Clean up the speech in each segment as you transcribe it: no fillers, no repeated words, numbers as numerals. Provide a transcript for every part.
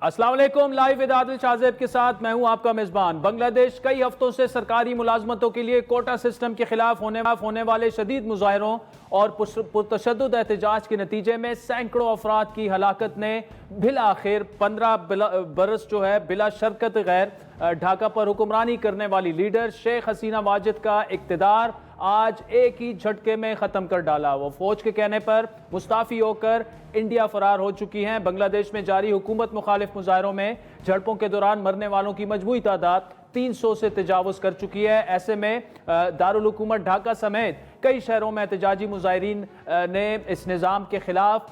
السلام علیکم، live with عادل شاہزیب کے ساتھ میں ہوں آپ کا میزبان۔ بنگلہ دیش کئی ہفتوں سے سرکاری ملازمتوں کے لیے کوٹا سسٹم کے خلاف ہونے والے شدید مظاہروں اور پرتشدد احتجاج کے نتیجے میں سینکڑوں افراد کی ہلاکت نے بالآخر 15 برس بلا شرکت غیر ڈھاکہ پر حکمرانی کرنے والی لیڈر شیخ حسینہ واجد کا اقتدار آج ایک ہی جھٹکے میں ختم کر ڈالا۔ وہ فوج کے کہنے پر مستعفی ہو کر انڈیا فرار ہو چکی ہیں۔ بنگلہ دیش میں جاری حکومت مخالف مظاہروں میں جھڑپوں کے دوران مرنے والوں کی مجموعی تعداد 300 سے تجاوز کر چکی ہے۔ ایسے میں دارالحکومت ڈھاکہ سمیت کئی شہروں میں احتجاجی مظاہرین نے اس نظام کے خلاف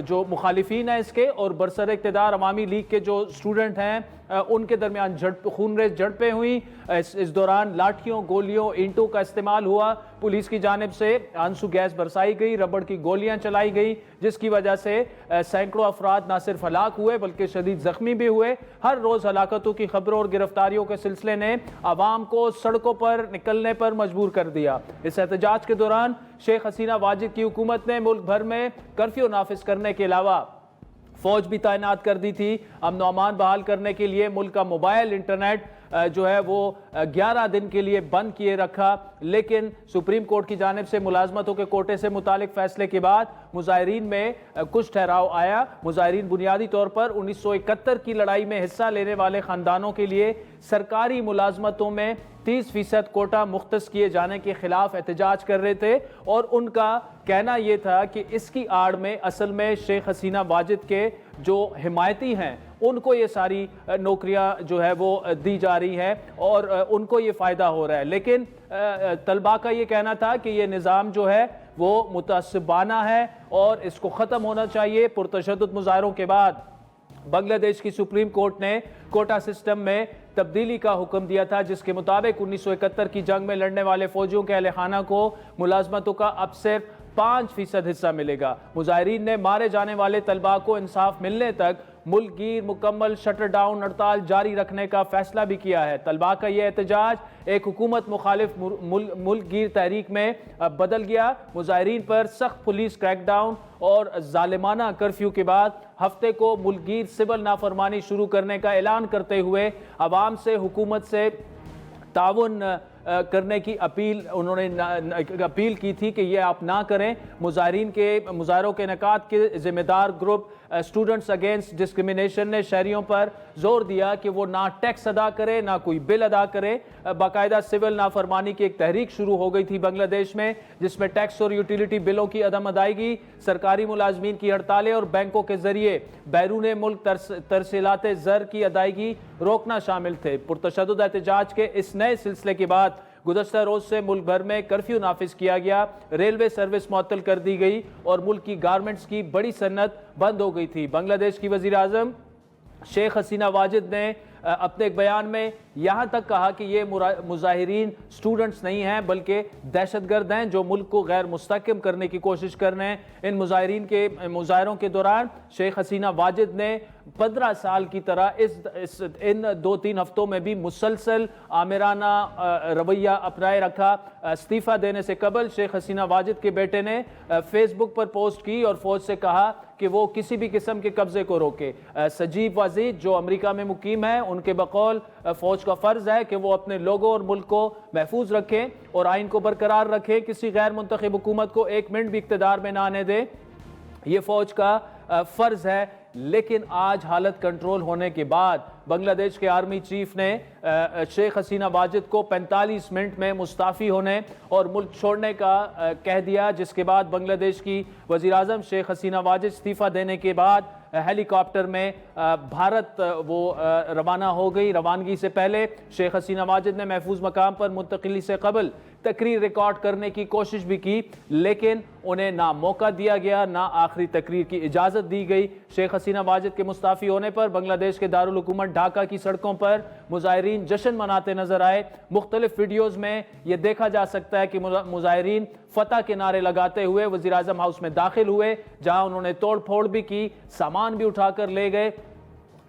جو مخالفین ہیں اس کے اور برسر اقتدار عوامی لیگ کے جو اسٹوڈنٹ ہیں ان کے درمیان خونریز جھڑپیں ہوئیں۔ اس دوران لاٹھیوں، گولیوں، اینٹوں کا استعمال ہوا۔ پولیس کی جانب سے آنسو گیس برسائی گئی، ربڑ کی گولیاں چلائی گئی، جس کی وجہ سے سینکڑوں افراد نہ صرف ہلاک ہوئے بلکہ شدید زخمی بھی ہوئے۔ ہر روز ہلاکتوں کی خبروں اور گرفتاریوں کے سلسلے نے عوام کو سڑکوں پر نکلنے پر مجبور کر دیا۔ اس احتجاج کے دوران شیخ حسینہ واجد کی حکومت نے ملک بھر میں کرفیو نافذ کرنے کے علاوہ فوج بھی تعینات کر دی تھی۔ امن و امان بحال کرنے کے لیے ملک کا موبائل انٹرنیٹ وہ 11 دن کے لیے بند کیے رکھا، لیکن سپریم کورٹ کی جانب سے ملازمتوں کے کوٹے سے متعلق فیصلے کے بعد مظاہرین میں کچھ ٹھہراؤ آیا۔ مظاہرین بنیادی طور پر 1971 کی لڑائی میں حصہ لینے والے خاندانوں کے لیے سرکاری ملازمتوں میں 30% کوٹا مختص کیے جانے کے خلاف احتجاج کر رہے تھے، اور ان کا کہنا یہ تھا کہ اس کی آڑ میں اصل میں شیخ حسینہ واجد کے جو حمایتی ہیں ان کو یہ ساری نوکریاں وہ دی جا رہی ہیں اور ان کو یہ فائدہ ہو رہا ہے۔ لیکن طلباء کا یہ کہنا تھا کہ یہ نظام وہ متعصبانہ ہے اور اس کو ختم ہونا چاہیے۔ پرتشدد مظاہروں کے بعد بنگلہ دیش کی سپریم کورٹ نے کوٹا سسٹم میں تبدیلی کا حکم دیا تھا، جس کے مطابق 1971 کی جنگ میں لڑنے والے فوجیوں کے اہل خانہ کو ملازمتوں کا اب صرف 5% حصہ ملے گا۔ مظاہرین نے مارے جانے والے طلباء کو انصاف ملنے تک ملک گیر مکمل شٹر ڈاؤن ہڑتال جاری رکھنے کا فیصلہ بھی کیا ہے۔ طلباء کا یہ احتجاج ایک حکومت مخالف ملک گیر تحریک میں بدل گیا۔ مظاہرین پر سخت پولیس کریک ڈاؤن اور ظالمانہ کرفیو کے بعد ہفتے کو ملک گیر سول نافرمانی شروع کرنے کا اعلان کرتے ہوئے عوام سے حکومت سے تعاون کرنے کی انہوں نے اپیل کی تھی کہ یہ آپ نہ کریں۔ مظاہرین کے مظاہروں کے انعقاد کے ذمہ دار گروپ اسٹوڈنٹس اگینسٹ ڈسکریمنیشن نے شہریوں پر زور دیا کہ وہ نہ ٹیکس ادا کرے نہ کوئی بل ادا کرے۔ باقاعدہ سول نافرمانی کی ایک تحریک شروع ہو گئی تھی بنگلہ دیش میں، جس میں ٹیکس اور یوٹیلیٹی بلوں کی عدم ادائیگی، سرکاری ملازمین کی ہڑتالیں اور بینکوں کے ذریعے بیرون ملک ترسیلات زر کی ادائیگی روکنا شامل تھے۔ پرتشدد احتجاج کے اس نئے سلسلے کے بعد گزشتہ روز سے ملک بھر میں کرفیو نافذ کیا گیا، ریلوے سروس معطل کر دی گئی اور ملک کی گارمنٹس کی بڑی صنعت بند ہو گئی تھی۔ بنگلہ دیش کی وزیر اعظم شیخ حسینہ واجد نے اپنے ایک بیان میں یہاں تک کہا کہ یہ مظاہرین سٹوڈنٹس نہیں ہیں بلکہ دہشت گرد ہیں جو ملک کو غیر مستحکم کرنے کی کوشش کر رہے ہیں۔ ان مظاہرین کے مظاہروں کے دوران شیخ حسینہ واجد نے 15 سال کی طرح ان 2-3 ہفتوں میں بھی مسلسل آمرانہ رویہ اپنائے رکھا۔ استعفیٰ دینے سے قبل شیخ حسینہ واجد کے بیٹے نے فیس بک پر پوسٹ کی اور فوج سے کہا کہ وہ کسی بھی قسم کے قبضے کو روکے۔ سجیب واجد جو امریکہ میں مقیم ہیں، ان کے بقول فوج کا فرض ہے کہ وہ اپنے لوگوں اور ملک کو محفوظ رکھیں اور آئین کو برقرار رکھیں، کسی غیر منتخب حکومت کو ایک منٹ بھی اقتدار میں نہ آنے دیں، یہ فوج کا فرض ہے۔ لیکن آج حالت کنٹرول ہونے کے بعد بنگلہ دیش کے آرمی چیف نے شیخ حسینہ واجد کو 45 منٹ میں مستعفی ہونے اور ملک چھوڑنے کا کہہ دیا، جس کے بعد بنگلہ دیش کی وزیر اعظم شیخ حسینہ واجد استعفیٰ دینے کے بعد ہیلی کاپٹر میں بھارت روانہ ہو گئی۔ روانگی سے پہلے شیخ حسینہ واجد نے محفوظ مقام پر منتقلی سے قبل تقریر ریکارڈ کرنے کی کوشش بھی کی، لیکن انہیں نہ موقع دیا گیا نہ آخری تقریر کی اجازت دی گئی۔ شیخ حسینہ واجد کے مستعفی ہونے پر بنگلہ دیش کے دارالحکومت ڈھاکہ کی سڑکوں پر مظاہرین جشن مناتے نظر آئے۔ مختلف ویڈیوز میں یہ دیکھا جا سکتا ہے کہ مظاہرین فتح کے نعرے لگاتے ہوئے وزیر اعظم ہاؤس میں داخل ہوئے، جہاں انہوں نے توڑ پھوڑ بھی کی، سامان بھی اٹھا کر لے گئے۔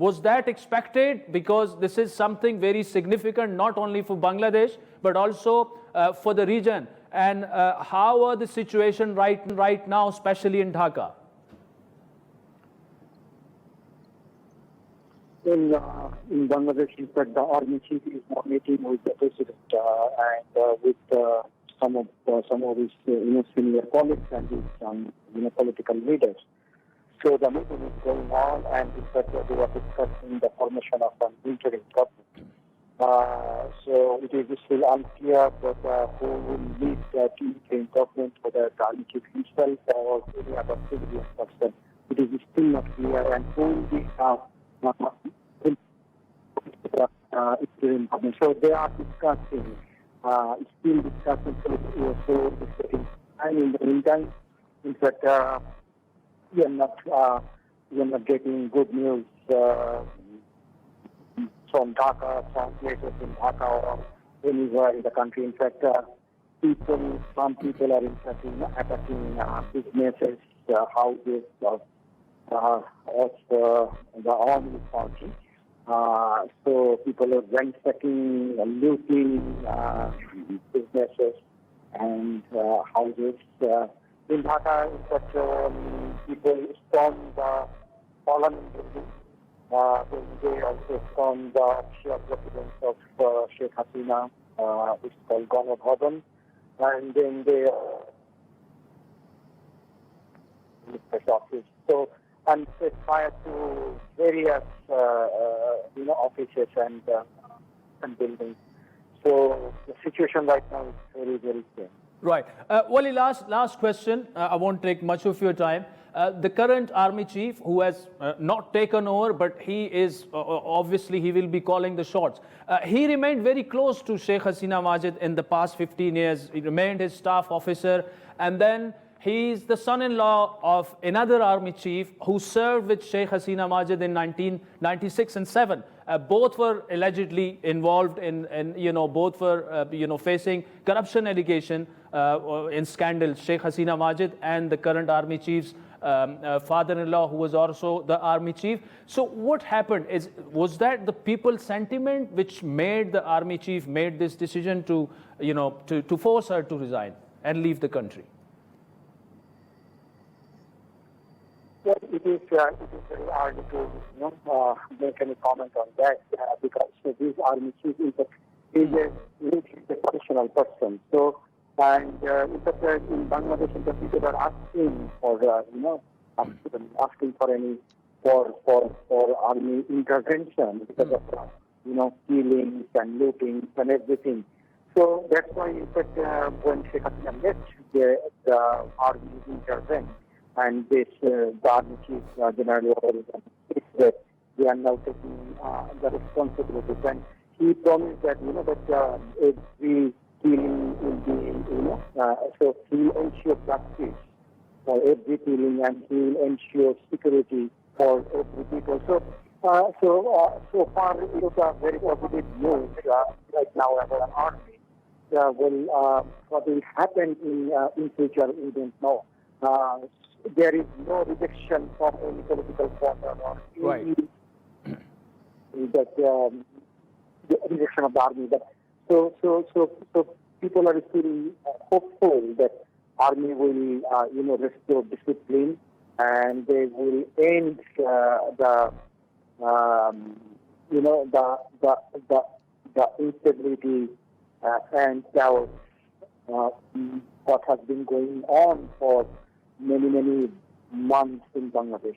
Was that expected? Because this is something very significant, not only for Bangladesh, but also for the region. And how are the situation right now, especially in Dhaka? In Bangladesh, in fact, the army chief is not meeting with the president and with some of his senior colleagues and his political leaders. So the meeting is going on, and in fact, they were discussing the formation of an interim government. So it is still unclear that who will lead the interim government, whether the army chief himself or any other civilian person. It is still not clear, and who will be it's still important. So they are discussing, still discussing. So it's getting time in the meantime. In fact, we are not getting good news from Dhaka, from places in Dhaka or anywhere in the country. In fact, some people are in fact attacking businesses, houses of the army party. So people are ransacking, looting businesses and houses. In Dhaka, in fact, people stormed the parliament building. They also stormed the official residence of Sheikh Hasina, which is called Governor Bhavan. And then they office. So, and set fire to various, offices and buildings. So the situation right now is very, very serious. Right. Wali, last question. I won't take much of your time. The current army chief, who has not taken over, but he is obviously he will be calling the shots. He remained very close to Sheikh Hasina Wajid in the past 15 years. He remained his staff officer, and then he is the son-in-law of another army chief who served with Sheikh Hasina Wajid in 1996 and 7. Both were allegedly involved in both were facing corruption allegation in scandals. Sheikh Hasina Wajid and the current army chief's father-in-law, who was also the army chief. So what happened was that the people's sentiment which made the army chief made this decision to force her to resign and leave the country. Well, it is very hard to make any comment on that because this army chief is a professional person. So, and in fact, in Bangladesh, the people are asking for asking for any for army intervention because of killings and lootings and everything. So that's why, in fact, when Sheikh Hasina left, the army intervened. And this, the army chief, General said that they are now taking the responsibility. And he promised that, that every killing will be, so he will ensure justice for every killing and he will ensure security for every people. So, so far, it is a very positive news right now about an army. What will happen in future, we don't know. There is no rejection from any political quarter or Right. That the rejection of the army. But so people are still hopeful that army will restore discipline and they will end the instability and chaos what has been going on for many months in Bangladesh.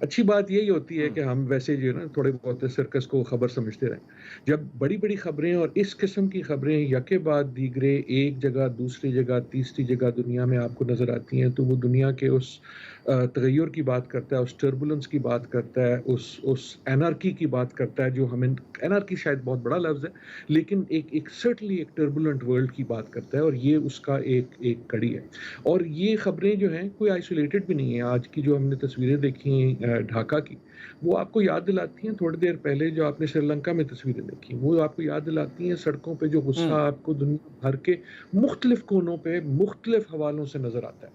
اچھی بات یہی ہوتی ہے کہ ہم ویسے جو ہے نا تھوڑے بہت سرکس کو خبر سمجھتے رہیں. جب بڑی بڑی خبریں اور اس قسم کی خبریں یکے بعد دیگرے ایک جگہ دوسری جگہ تیسری جگہ دنیا میں آپ کو نظر آتی ہیں تو وہ دنیا کے اس تغیر کی بات کرتا ہے, اس ٹربولنس کی بات کرتا ہے, اس اینارکی کی بات کرتا ہے, جو ہمیں اینارکی شاید بہت بڑا لفظ ہے لیکن ایک سرٹنلی ایک ٹربولنٹ ورلڈ کی بات کرتا ہے, اور یہ اس کا ایک کڑی ہے. اور یہ خبریں جو ہیں کوئی آئسولیٹڈ بھی نہیں ہیں. آج کی جو ہم نے تصویریں دیکھی ہیں ڈھاکہ کی, وہ آپ کو یاد دلاتی ہیں تھوڑی دیر پہلے جو آپ نے سری لنکا میں تصویریں دیکھی, وہ آپ کو یاد دلاتی ہیں سڑکوں پہ جو غصہ آپ کو دنیا بھر کے مختلف کونوں پہ مختلف حوالوں سے نظر آتا ہے,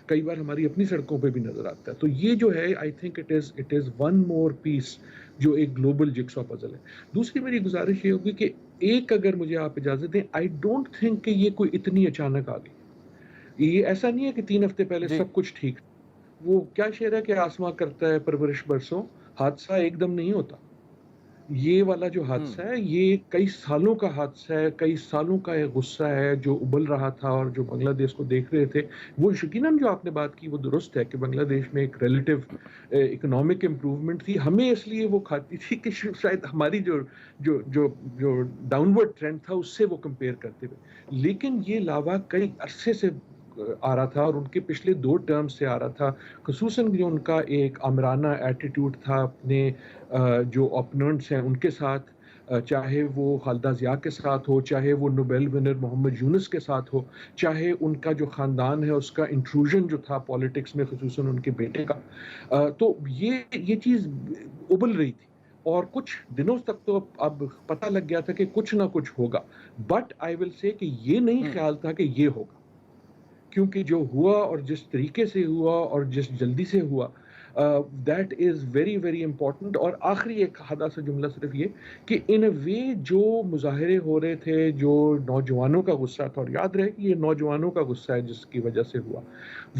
کئی بار ہماری اپنی سڑکوں پہ بھی نظر آتا ہے. تو یہ جو ہے I think it is one more piece جو ایک گلوبل جگسا پزل ہے. دوسری میری گزارش یہ ہوگی کہ ایک اگر مجھے آپ اجازت دیں, آئی ڈونٹ تھنک کہ یہ کوئی اتنی اچانک آ گئی. یہ ایسا نہیں ہے کہ 3 ہفتے پہلے سب کچھ ٹھیک. وہ کیا شعر ہے کہ آسماں کرتا ہے پرورش برسوں, حادثہ ایک دم نہیں ہوتا. یہ والا جو حادثہ ہے یہ کئی سالوں کا حادثہ ہے, کئی سالوں کا ایک غصہ ہے جو ابل رہا تھا, اور جو بنگلہ دیش کو دیکھ رہے تھے وہ یقیناً جو آپ نے بات کی وہ درست ہے کہ بنگلہ دیش میں ایک ریلیٹیو اکنامک امپروومنٹ تھی. ہمیں اس لیے وہ کھاتی تھی کہ شاید ہماری جو ڈاؤن ورڈ ٹرینڈ تھا اس سے وہ کمپیئر کرتے ہوئے, لیکن یہ لاوا کئی عرصے سے آ رہا تھا اور ان کے پچھلے 2 ٹرم سے آ رہا تھا. خصوصاً جو ان کا ایک آمرانہ ایٹیٹیوڈ تھا اپنے جو اوپوننٹس ہیں ان کے ساتھ, چاہے وہ خالدہ ضیاء کے ساتھ ہو, چاہے وہ نوبیل ونر محمد یونس کے ساتھ ہو, چاہے ان کا جو خاندان ہے اس کا انٹروژن جو تھا پالیٹکس میں خصوصاً ان کے بیٹے کا, تو یہ چیز ابل رہی تھی. اور کچھ دنوں تک تو اب پتہ لگ گیا تھا کہ کچھ نہ کچھ ہوگا, بٹ آئی ول سے کہ یہ نہیں خیال تھا کہ یہ ہوگا, کیونکہ جو ہوا اور جس طریقے سے ہوا اور جس جلدی سے ہوا, that is very very important. اور آخری ایک حدہ سے جملہ صرف یہ کہ ان اے وے جو مظاہرے ہو رہے تھے جو نوجوانوں کا غصہ تھا, اور یاد رہے کہ یہ نوجوانوں کا غصہ ہے جس کی وجہ سے ہوا,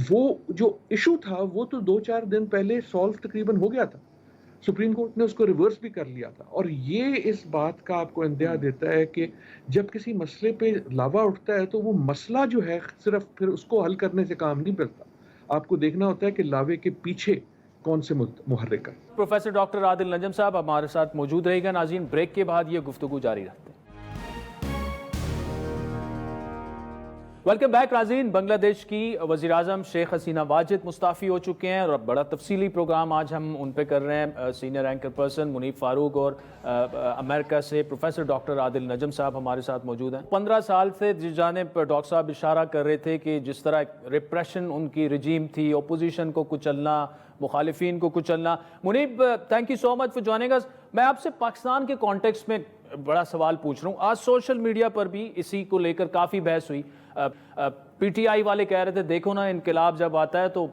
وہ جو ایشو تھا وہ تو 2-4 دن پہلے سالو تقریباً ہو گیا تھا. سپریم کورٹ نے اس کو ریورس بھی کر لیا تھا. اور یہ اس بات کا آپ کو اندیہ دیتا ہے کہ جب کسی مسئلے پہ لاوا اٹھتا ہے تو وہ مسئلہ جو ہے صرف پھر اس کو حل کرنے سے کام نہیں چلتا, آپ کو دیکھنا ہوتا ہے کہ لاوے کے پیچھے کون سے محرک ہے. پروفیسر ڈاکٹر عادل نجم صاحب ہمارے ساتھ موجود رہے گا. ناظرین, بریک کے بعد یہ گفتگو جاری رکھتے ہیں. ویلکم بیک ناظرین. بنگلہ دیش کی وزیراعظم شیخ حسینہ واجد مستعفی ہو چکے ہیں اور بڑا تفصیلی پروگرام آج ہم ان پہ کر رہے ہیں. سینئر اینکر پرسن منیب فاروق اور امریکہ سے پروفیسر ڈاکٹر عادل نجم صاحب ہمارے ساتھ موجود ہیں. 15 سال سے جس جانب ڈاکٹر صاحب اشارہ کر رہے تھے کہ جس طرح ریپریشن ان کی رجیم تھی, اپوزیشن کو کچلنا, مخالفین کو کچلنا. Munib, thank you so much for joining us. میں آپ سے پاکستان کے کانٹیکسٹ میں بڑا سوال پوچھ رہا ہوں. آج سوشل میڈیا پر بھی اسی کو لے کر کافی بحث ہوئی. پی ٹی آئی والے کہہ رہے تھے دیکھو نا انقلاب جب آتا ہے تو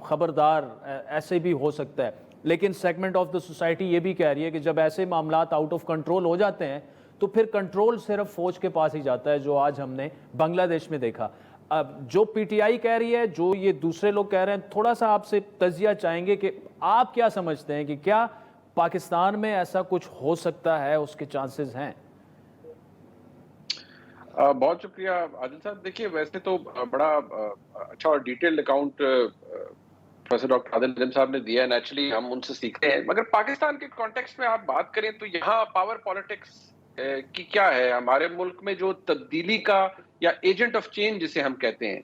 خبردار ایسے بھی ہو سکتا ہے, لیکن سیگمنٹ آف دا سوسائٹی یہ بھی کہہ رہی ہے کہ جب ایسے معاملات آؤٹ آف کنٹرول ہو جاتے ہیں تو پھر کنٹرول صرف فوج کے پاس ہی جاتا ہے, جو آج ہم نے بنگلہ دیش میں دیکھا. اب جو پی ٹی آئی کہہ رہی ہے, جو یہ دوسرے لوگ کہہ رہے ہیں, تھوڑا سا آپ سے تجزیہ چاہیں گے کہ آپ کیا سمجھتے ہیں کہ کیا پاکستان میں ایسا کچھ ہو سکتا ہے, اس کے چانسز ہیں؟ بہت شکریہ عادل صاحب. دیکھیے ویسے تو بڑا اچھا اور detailed account professor doctor Adil Najm صاحب نے دیا ہے. نیچرلی ہم ان سے سیکھتے ہیں, مگر پاکستان کے کانٹیکسٹ میں آپ بات کریں تو یہاں پاور پالیٹکس کی کیا ہے. ہمارے ملک میں جو تبدیلی کا یا ایجنٹ آف چینج جسے ہم کہتے ہیں,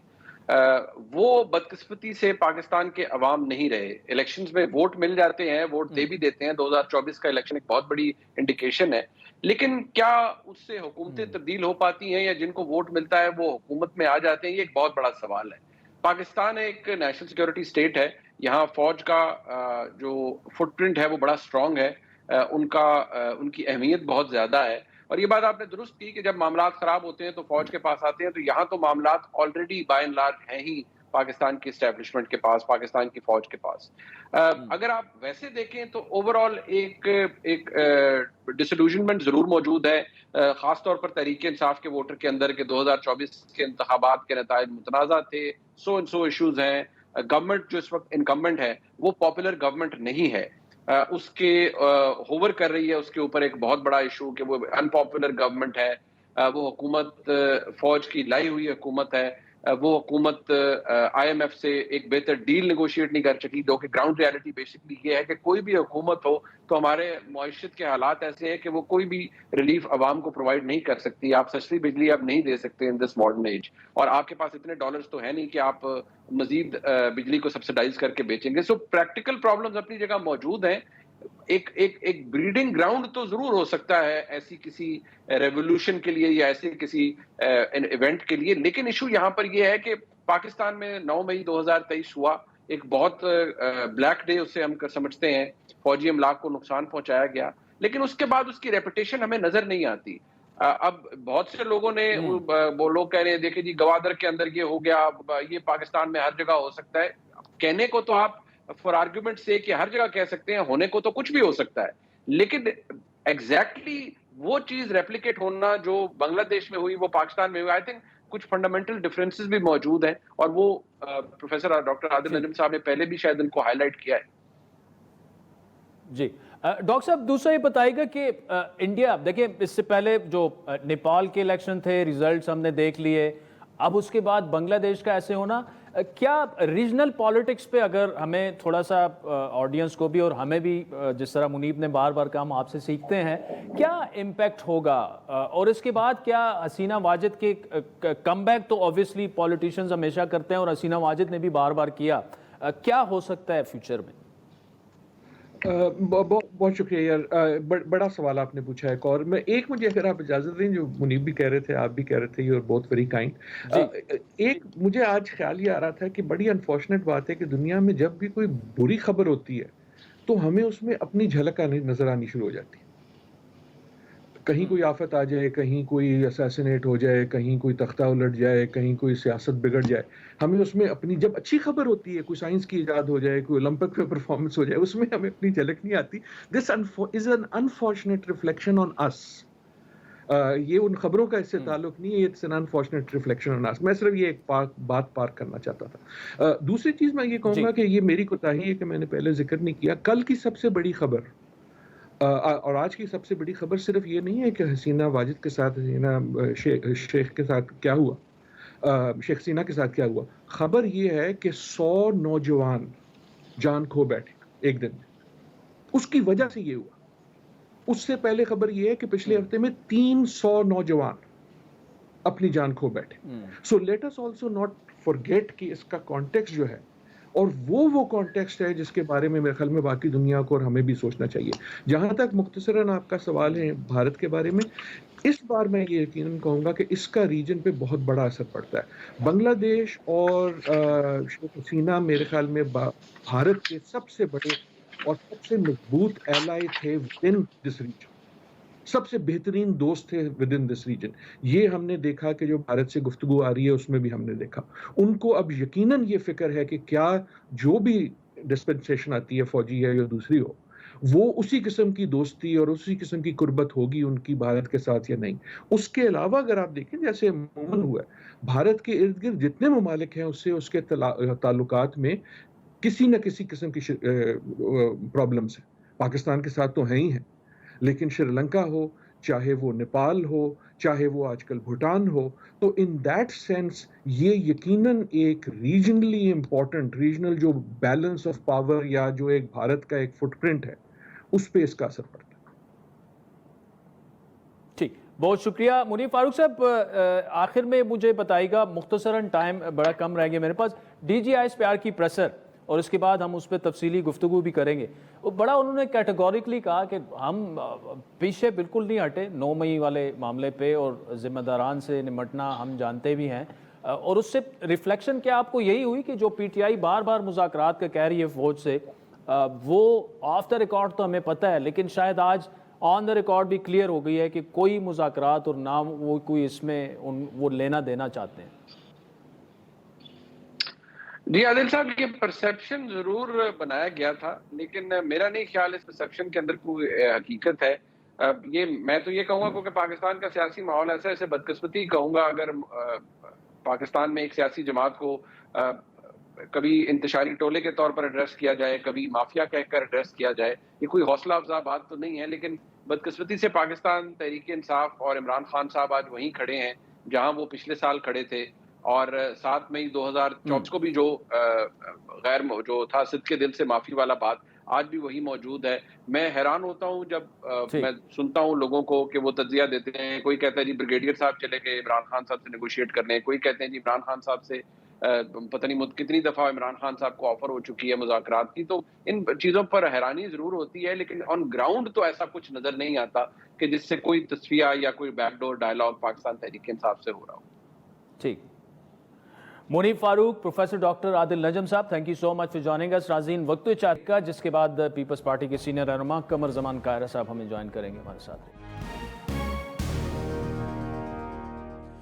وہ بدقسمتی سے پاکستان کے عوام نہیں رہے. الیکشنز میں ووٹ مل جاتے ہیں, ووٹ دے بھی دیتے ہیں. 2024 کا الیکشن ایک بہت بڑی انڈیکیشن ہے, لیکن کیا اس سے حکومتیں تبدیل ہو پاتی ہیں یا جن کو ووٹ ملتا ہے وہ حکومت میں آ جاتے ہیں؟ یہ ایک بہت بڑا سوال ہے. پاکستان ایک نیشنل سیکیورٹی اسٹیٹ ہے. یہاں فوج کا جو فٹ پرنٹ ہے وہ بڑا اسٹرانگ ہے, ان کی اہمیت بہت زیادہ ہے. اور یہ بات آپ نے درست کی کہ جب معاملات خراب ہوتے ہیں تو فوج کے پاس آتے ہیں, تو یہاں تو معاملات آلریڈی بائی اینڈ لارج ہیں ہی پاکستان کی اسٹیبلشمنٹ کے پاس, پاکستان کی فوج کے پاس. اگر آپ ویسے دیکھیں تو اوور آل ایک ڈسلوژنمنٹ ضرور موجود ہے, خاص طور پر تحریک انصاف کے ووٹر کے اندر کہ 2024 کے انتخابات کے نتائج متنازع تھے, سو ایشوز ہیں. گورنمنٹ جو اس وقت انکمبنٹ ہے وہ پاپولر گورنمنٹ نہیں ہے, اس کے ہوور کر رہی ہے اس کے اوپر ایک بہت بڑا ایشو کہ وہ ان پاپولر گورنمنٹ ہے. وہ حکومت فوج کی لائی ہوئی حکومت ہے, وہ حکومت IMF سے ایک بہتر ڈیل نیگوشیٹ نہیں کر سکی، جو کہ گراؤنڈ ریالٹی بیسکلی یہ ہے کہ کوئی بھی حکومت ہو تو ہمارے معیشت کے حالات ایسے ہیں کہ وہ کوئی بھی ریلیف عوام کو پرووائڈ نہیں کر سکتی. آپ سستی بجلی اب نہیں دے سکتے ان دس ماڈرن ایج، اور آپ کے پاس اتنے ڈالرز تو ہے نہیں کہ آپ مزید بجلی کو سبسڈائز کر کے بیچیں گے. سو پریکٹیکل پرابلمز اپنی جگہ موجود ہیں. ایک بریڈنگ گراؤنڈ تو ضرور ہو سکتا ہے ایسی کسی ریولوشن کے لیے یا ایسے کسی ایونٹ کے لیے، لیکن ایشو یہاں پر یہ ہے کہ پاکستان میں 9 مئی 2023 ہوا، ایک بہت بلیک ڈے اسے ہم سمجھتے ہیں، فوجی املاک کو نقصان پہنچایا گیا، لیکن اس کے بعد اس کی ریپوٹیشن ہمیں نظر نہیں آتی. اب بہت سے لوگوں نے وہ لوگ کہہ رہے ہیں دیکھیں جی گوادر کے اندر یہ ہو گیا، یہ پاکستان میں ہر جگہ ہو سکتا ہے. کہنے کو تو آپ فار آرگومنٹ سے کہ ہر جگہ کہہ سکتے ہیں، ہونے کو تو کچھ بھی ہو سکتا ہے، لیکن ایگزیکٹلی وہ چیز ریپلیکیٹ ہونا جو بنگلہ دیش میں ہوئی وہ پاکستان میں ہوئی، آئی تھنک کچھ فنڈامنٹل ڈفرینسز بھی موجود ہیں، اور وہ پروفیسر ڈاکٹر عادل نجم صاحب نے پہلے بھی شاید ان کو ہائی لائٹ کیا ہے. جی ڈاکٹر صاحب دوسرا یہ بتائیے گا کہ انڈیا دیکھیں اس سے پہلے جو نیپال کے الیکشن تھے ریزلٹس ہم نے دیکھ لیے، اب اس کے بعد بنگلہ دیش کا ایسے ہونا، کیا ریجنل پالیٹکس پہ اگر ہمیں تھوڑا سا آڈینس کو بھی اور ہمیں بھی جس طرح منیب نے بار بار کہا ہم آپ سے سیکھتے ہیں، کیا امپیکٹ ہوگا؟ اور اس کے بعد کیا حسینہ واجد کے کم بیک تو اوبویسلی پولیٹیشنز ہمیشہ کرتے ہیں اور حسینہ واجد نے بھی بار بار کیا، کیا ہو سکتا ہے فیوچر میں؟ بہت شکریہ یار، بڑا سوال آپ نے پوچھا ہے. اور میں ایک مجھے اگر آپ اجازت دیں، جو منیب بھی کہہ رہے تھے آپ بھی کہہ رہے تھے، یہ بہت ویری کائنڈ. ایک مجھے آج خیال یہ آ رہا تھا کہ بڑی انفارچونیٹ بات ہے کہ دنیا میں جب بھی کوئی بری خبر ہوتی ہے تو ہمیں اس میں اپنی جھلک نظر آنی شروع ہو جاتی ہے. کہیں کوئی آفت آ جائے، کہیں کوئی اسیسینیٹ ہو جائے، کہیں کوئی تختہ الٹ جائے، کہیں کوئی سیاست بگڑ جائے، ہمیں اس میں اپنی، جب اچھی خبر ہوتی ہے، کوئی سائنس کی ایجاد ہو جائے، کوئی اولمپک میں پرفارمنس ہو جائے، اس میں ہمیں اپنی جھلک نہیں آتی. دس از این انفارچونیٹ ریفلیکشن آن اس. یہ ان خبروں کا اس سے تعلق نہیں ہے، اٹس این انفارچونیٹ ریفلیکشن آن اس. میں صرف یہ ایک بات پارک کرنا چاہتا تھا. دوسری چیز میں یہ کہوں گا کہ یہ میری کوتاہی ہے کہ میں نے پہلے ذکر نہیں کیا. کل کی سب سے بڑی خبر اور آج کی سب سے بڑی خبر صرف یہ نہیں ہے کہ حسینہ واجد کے ساتھ، حسینہ شیخ کے ساتھ کیا ہوا، شیخ حسینہ کے ساتھ کیا ہوا. خبر یہ ہے کہ 100 نوجوان جان کھو بیٹھے ایک دن میں. اس کی وجہ سے یہ ہوا. اس سے پہلے خبر یہ ہے کہ پچھلے ہفتے میں 300 نوجوان اپنی جان کھو بیٹھے. So let us also not forget کہ اس کا کانٹیکسٹ جو ہے، اور وہ کانٹیکسٹ ہے جس کے بارے میں میرے خیال میں باقی دنیا کو اور ہمیں بھی سوچنا چاہیے. جہاں تک مختصراً آپ کا سوال ہے بھارت کے بارے میں، اس بار میں یہ یقیناً کہوں گا کہ اس کا ریجن پہ بہت بڑا اثر پڑتا ہے. بنگلہ دیش اور شیخ حسینہ میرے خیال میں بھارت کے سب سے بڑے اور سب سے مضبوط ایلائی تھے ود ان دس ریجن، سب سے بہترین دوست تھے ود ان دس ریجن. یہ ہم نے دیکھا کہ جو بھارت سے گفتگو آ رہی ہے اس میں بھی ہم نے دیکھا ان کو اب یقیناً یہ فکر ہے کہ کیا جو بھی ڈسپنسیشن آتی ہے، فوجی ہے یا دوسری ہو، وہ اسی قسم کی دوستی اور اسی قسم کی قربت ہوگی ان کی بھارت کے ساتھ یا نہیں. اس کے علاوہ اگر آپ دیکھیں جیسے عموماً ہوا ہے، بھارت کے ارد گرد جتنے ممالک ہیں اس سے اس کے تعلقات میں کسی نہ کسی قسم کی پرابلمس ہیں. پاکستان کے ساتھ تو ہیں ہی ہیں، لیکن شری لنکا ہو، چاہے وہ نیپال ہو، چاہے وہ آج کل بھوٹان ہو، تو ان دیٹ سینس یہ یقیناً ایک ریجنلی امپورٹنٹ، ریجنل جو بیلنس آف پاور یا جو ایک بھارت کا ایک فٹ پرنٹ ہے اس پہ اس کا اثر پڑتا ہے. ٹھیک، بہت شکریہ منیب. فاروق صاحب آخر میں مجھے بتائیے گا، مختصراً ٹائم بڑا کم رہ گیا میرے پاس، DGI کی پریسر اور اس کے بعد ہم اس پہ تفصیلی گفتگو بھی کریں گے. وہ بڑا انہوں نے کیٹیگوریکلی کہا کہ ہم پیچھے بالکل نہیں ہٹے 9 مئی والے معاملے پہ، اور ذمہ داران سے نمٹنا ہم جانتے بھی ہیں. اور اس سے ریفلیکشن کیا آپ کو یہی ہوئی کہ جو PTI بار بار مذاکرات کا کہہ رہی ہے فوج سے، وہ آف دا ریکارڈ تو ہمیں پتہ ہے، لیکن شاید آج آن دا ریکارڈ بھی کلیئر ہو گئی ہے کہ کوئی مذاکرات اور نہ وہ کوئی اس میں وہ لینا دینا چاہتے ہیں؟ جی عادل صاحب، یہ پرسیپشن ضرور بنایا گیا تھا، لیکن میرا نہیں خیال اس پرسیپشن کے اندر کوئی حقیقت ہے. یہ میں تو یہ کہوں گا کیونکہ پاکستان کا سیاسی ماحول ایسا ہے، اسے بدقسمتی کہوں گا اگر پاکستان میں ایک سیاسی جماعت کو کبھی انتشاری ٹولے کے طور پر ایڈریس کیا جائے، کبھی مافیا کہہ کر ایڈریس کیا جائے. یہ کوئی حوصلہ افزا بات تو نہیں ہے، لیکن بدقسمتی سے پاکستان تحریک انصاف اور عمران خان صاحب آج وہیں کھڑے ہیں جہاں وہ پچھلے سال کھڑے تھے. اور 7 مئی 2024 کو بھی جو جو تھا صدق کے دل سے معافی والا بات آج بھی وہی موجود ہے. میں حیران ہوتا ہوں جب میں سنتا ہوں لوگوں کو کہ وہ تجزیہ دیتے ہیں. کوئی کہتا ہے جی بریگیڈیئر صاحب چلے گئے عمران خان صاحب سے نیگوشیٹ کرنے, کوئی کہتے ہیں جی عمران خان صاحب سے پتہ نہیں کتنی دفعہ عمران خان صاحب کو آفر ہو چکی ہے مذاکرات کی. تو ان چیزوں پر حیرانی ضرور ہوتی ہے, لیکن آن گراؤنڈ تو ایسا کچھ نظر نہیں آتا کہ جس سے کوئی تصفیہ یا کوئی back door dialogue Pakistan Tehreek Insaf سے ہو رہا ہو. ٹھیک. منیب فاروق, پروفیسر ڈاکٹر عادل نجم صاحب, thank you so much for joining us. ناظرین وقت چار کا, جس کے بعد پیپلز پارٹی کے سینئر رہنما قمر زمان قاہرہ صاحب ہمیں جوائن کریں گے ہمارے ساتھ.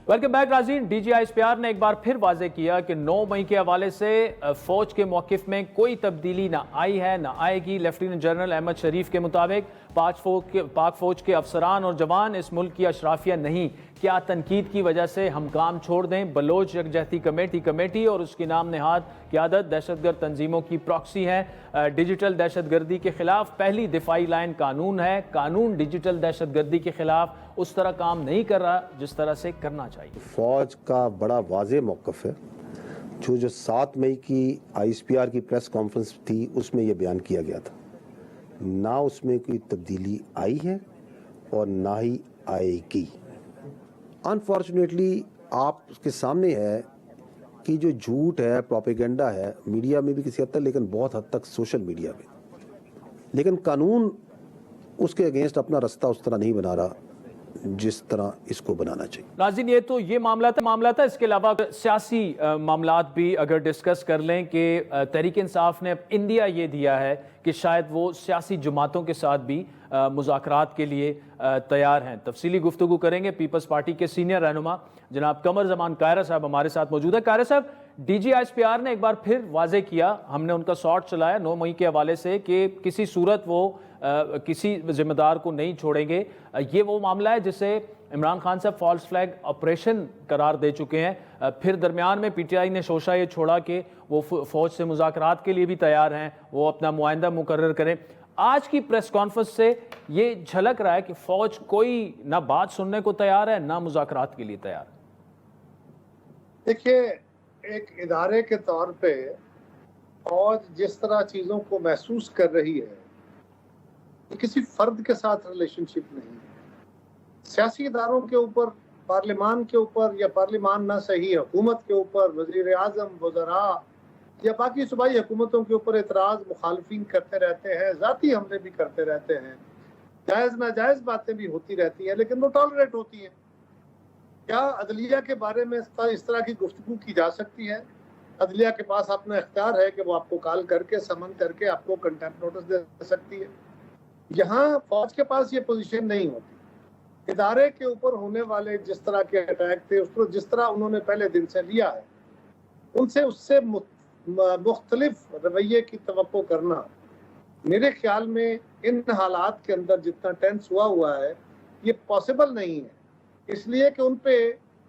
ویلکم بیک ناظرین. D G I S P R نے ایک بار پھر واضح کیا کہ 9 مئی کے حوالے سے فوج کے موقف میں کوئی تبدیلی نہ آئی ہے, نہ آئے گی. لیفٹیننٹ جنرل احمد شریف کے مطابق پاک فوج کے افسران اور جوان اس ملک کی اشرافیہ نہیں. کیا تنقید کی وجہ سے ہم کام چھوڑ دیں؟ بلوچ یکجہتی کمیٹی اور اس کی نام نہاد قیادت دہشت گرد تنظیموں کی پراکسی ہے. ڈیجیٹل دہشت گردی کے خلاف پہلی دفاعی لائن قانون ہے. قانون ڈیجیٹل دہشت گردی کے خلاف اس طرح کام نہیں کر رہا جس طرح سے کرنا چاہیے. فوج کا بڑا واضح موقف ہے. جو 7 مئی کی آئی ایس پی آر کی پریس کانفرنس تھی اس میں یہ بیان کیا گیا تھا. نہ اس میں کوئی تبدیلی آئی ہے اور نہ ہی آئے گی. انفارچونیٹلی آپ کے سامنے ہے کہ جو جھوٹ ہے, پروپیگنڈا ہے, میڈیا میں بھی کسی حد تک, لیکن بہت حد تک سوشل میڈیا میں, لیکن قانون اس کے اگینسٹ اپنا رستہ اس طرح نہیں بنا رہا جس طرح اس کو بنانا چاہیے. ناظرین یہ تو یہ معاملہ تھا. اس کے علاوہ سیاسی معاملات بھی اگر ڈسکس کر لیں کہ تحریک انصاف نے انڈیا یہ دیا ہے کہ شاید وہ سیاسی جماعتوں کے ساتھ بھی مذاکرات کے لیے تیار ہیں. تفصیلی گفتگو کریں گے. پیپلز پارٹی کے سینئر رہنما جناب قمر زمان قاہرہ صاحب ہمارے ساتھ موجود ہے. قاہرہ صاحب, D G I S P R نے ایک بار پھر واضح کیا, ہم نے ان کا شارٹ چلایا 9 مئی کے حوالے سے, کہ کسی صورت وہ کسی ذمہ دار کو نہیں چھوڑیں گے. یہ وہ معاملہ ہے جسے عمران خان صاحب فالس فلیگ آپریشن قرار دے چکے ہیں. پھر درمیان میں پی ٹی آئی نے شوشہ یہ چھوڑا کہ وہ فوج سے مذاکرات کے لیے بھی تیار ہیں, وہ اپنا نمائندہ مقرر کریں. آج کی پریس کانفرنس سے یہ جھلک رہا ہے کہ فوج کوئی نہ بات سننے کو تیار ہے نہ مذاکرات کے لیے تیار. دیکھیے, ایک ادارے کے طور پہ فوج جس طرح چیزوں کو محسوس کر رہی ہے کسی فرد کے ساتھ ریلیشن شپ نہیں ہے. سیاسی اداروں کے اوپر, پارلیمان کے اوپر, یا پارلیمان نہ صحیح حکومت کے اوپر, وزیر اعظم, وزراء یا باقی صوبائی حکومتوں کے اوپر اعتراض مخالفین کرتے رہتے ہیں, ذاتی حملے بھی کرتے رہتے ہیں, جائز ناجائز باتیں بھی ہوتی رہتی ہیں, لیکن وہ ٹالریٹ ہوتی ہیں. کیا عدلیہ کے بارے میں اس طرح کی گفتگو کی جا سکتی ہے؟ عدلیہ کے پاس اپنا اختیار ہے کہ وہ آپ کو کال کر کے, سمن کر کے آپ کو کنٹیمپٹ نوٹس دے سکتی ہے. یہاں فوج کے پاس یہ پوزیشن نہیں ہوتی. ادارے کے اوپر ہونے والے جس طرح کے اٹیک تھے, جس طرح انہوں نے پہلے دن سے لیا ہے, ان سے اس سے مختلف رویے کی توقع کرنا میرے خیال میں ان حالات کے اندر جتنا ٹینس ہوا ہے یہ پاسبل نہیں ہے. اس لیے کہ ان پہ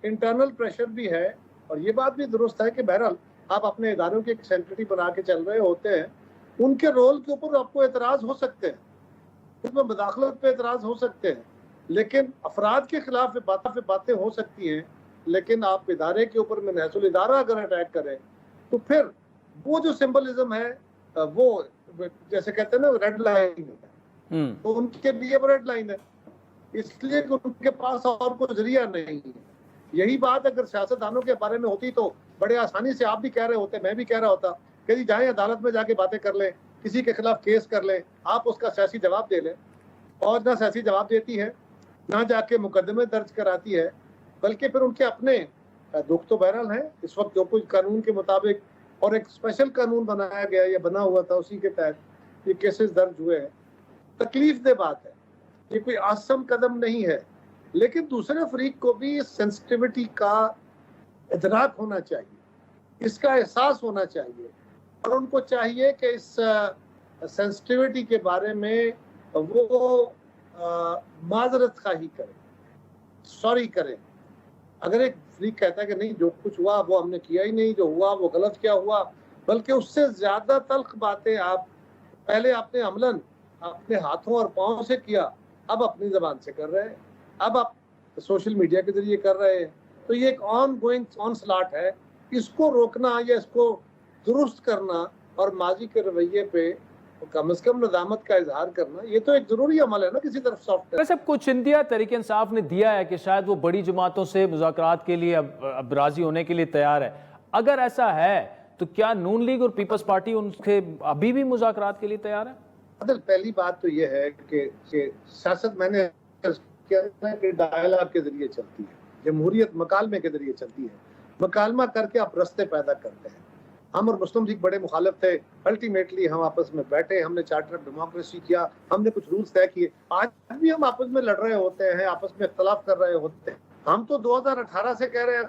انٹرنل پریشر بھی ہے, اور یہ بات بھی درست ہے کہ بہرحال آپ اپنے اداروں کی ایک سیکرٹری بنا کے چل رہے ہوتے ہیں, ان کے رول کے اوپر آپ کو اعتراض ہو سکتے ہیں, اس میں مداخلت پہ اعتراض ہو سکتے ہیں, لیکن افراد کے خلاف باتیں ہو سکتی ہیں. لیکن آپ ادارے کے اوپر میں محصول ادارہ اگر اٹیک کریں تو پھر وہ جو سمبلزم ہے وہ جیسے کہتے ہیں نا ریڈ لائن ہے, تو ان کے لیے وہ ریڈ لائن ہے, اس لیے کہ ان کے پاس اور کوئی ذریعہ نہیں ہے. یہی بات اگر سیاستدانوں کے بارے میں ہوتی تو بڑے آسانی سے آپ بھی کہہ رہے ہوتے, میں بھی کہہ رہا ہوتا کہ جی جائیں عدالت میں جا کے باتیں کر لیں, کسی کے خلاف کیس کر لیں, آپ اس کا سیاسی جواب دے لیں. اور نہ سیاسی جواب دیتی ہے, نہ جا کے مقدمے درج کراتی ہے, بلکہ پھر ان کے اپنے دکھ تو بہرحال ہیں. اس وقت جو کچھ قانون کے مطابق اور ایک اسپیشل قانون بنایا گیا یا بنا ہوا تھا, اسی کے تحت یہ کیسز درج ہوئے ہیں. تکلیف دہ بات ہے, یہ کوئی آسم قدم نہیں ہے, لیکن دوسرے فریق کو بھی اس سینسٹیوٹی کا ادراک ہونا چاہیے, اس کا احساس ہونا چاہیے, اور ان کو چاہیے کہ اس سینسٹیوٹی کے بارے میں وہ معذرت خواہی کریں, سوری کریں. اگر ایک فریق کہتا ہے کہ نہیں جو کچھ ہوا وہ ہم نے کیا ہی نہیں, جو ہوا وہ غلط کیا ہوا, بلکہ اس سے زیادہ تلخ باتیں آپ پہلے اپنے عملاً اپنے ہاتھوں اور پاؤں سے کیا, اب اپنی زبان سے کر رہے ہیں, اب آپ سوشل میڈیا کے ذریعے کر رہے ہیں, تو یہ ایک آن گوئنگ آن سلاٹ ہے. اس کو روکنا یا اس کو درست کرنا اور ماضی کے رویے پہ کم از کم ندامت کا اظہار کرنا یہ تو ایک ضروری عمل ہے نا کسی طرف سافٹ. ویسے کچھ اندیا تحریک انصاف نے دیا ہے کہ شاید وہ بڑی جماعتوں سے مذاکرات کے لیے اب راضی ہونے کے لیے تیار ہے. اگر ایسا ہے تو کیا نون لیگ اور پیپلز پارٹی ان کے ابھی بھی مذاکرات کے لیے تیار ہے؟ پہلی بات تو یہ ہے کہ سیاست میں نے کہ ڈائلاگ کے ذریعے چلتی ہے, جمہوریت مکالمے کے ذریعے چلتی ہے. مکالمہ کر کے آپ رستے پیدا کرتے ہیں. ہم اور مسلم لیگ بڑے مخالف تھے, الٹیمیٹلی ہم آپس میں بیٹھے, ہم نے چارٹر آف ڈیموکریسی کیا, ہم نے کچھ رولز طے کیے. آج بھی ہم آپس میں لڑ رہے ہوتے ہیں, آپس میں اختلاف کر رہے ہوتے ہیں. ہم تو 2018 سے کہہ رہے ہیں,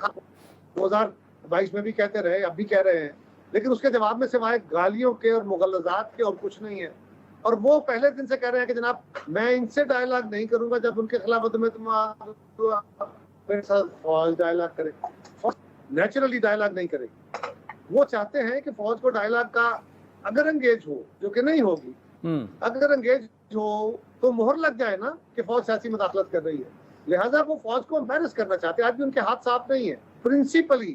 2022 میں بھی کہتے رہے, اب بھی کہہ رہے ہیں, لیکن اس کے جواب میں سوائے گالیوں کے اور مغلظات کے اور کچھ نہیں ہے. اور وہ پہلے دن سے کہہ رہے ہیں کہ جناب میں ان سے ڈائلاگ نہیں کروں گا جب ان کے خلاف فوج ڈائلاگ کرے. نیچرلی ڈائلاگ نہیں کرے. وہ چاہتے ہیں کہ فوج کو ڈائلاگ کا اگر انگیج ہو, جو کہ نہیں ہوگی, اگر انگیج ہو تو مہر لگ جائے نا کہ فوج سیاسی مداخلت کر رہی ہے. لہٰذا وہ فوج کو امبیرس کرنا چاہتے ہیں. آج بھی ان کے ہاتھ صاف نہیں ہے. پرنسپلی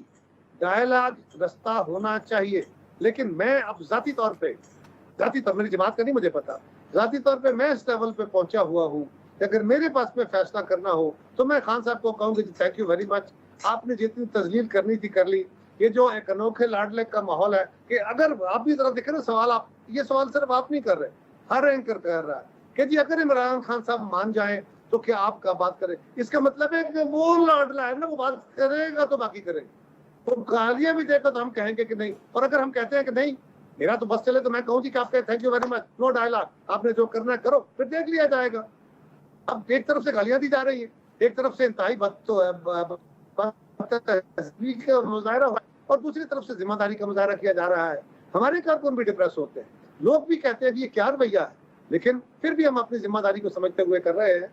ڈائلاگ رستہ ہونا چاہیے, لیکن میں اب ذاتی طور پہ میری جماعت کا نہیں مجھے پتا, ذاتی طور پہ میں اس لیول پہ پہنچا ہوا ہوں کہ اگر میرے پاس میں فیصلہ کرنا ہو تو میں خان صاحب کو کہوں گی تھینک یو ویری مچ, آپ نے جتنی تذلیل کرنی تھی کر لی. یہ جو ایک انوکھے لاڈلے کا ماحول ہے کہ اگر آپ بھی ذرا دیکھیں نا سوال, آپ یہ سوال صرف آپ نہیں کر رہے, ہر اینکر کر رہا ہے کہ جی اگر عمران خان صاحب مان جائیں تو کیا آپ کا بات کریں. اس کا مطلب ہے کہ وہ لاڈلا ہے نا, وہ بات کرے گا تو باقی کرے گا. تو گالیاں بھی دے گا تو ہم کہیں گے کہ نہیں, اور اگر ہم کہتے ہیں کہ نہیں میرا تو بس چلے تو میں کہوں گی کہ آپ کہیں thank you very much, no dialogue, آپ نے جو کرنا ہے کرو, پھر دیکھ لیا جائے گا. اب ایک طرف سے گالیاں دی جا رہی ہیں, ایک طرف سے انتہائی مظاہرہ ہوا, اور دوسری طرف سے ذمہ داری کا مظاہرہ کیا جا رہا ہے. ہمارے کارکن بھی ڈپریس ہوتے ہیں, لوگ بھی کہتے ہیں کہ یہ کیا رویہ ہے, لیکن پھر بھی ہم اپنی ذمہ داری کو سمجھتے ہوئے کر رہے ہیں.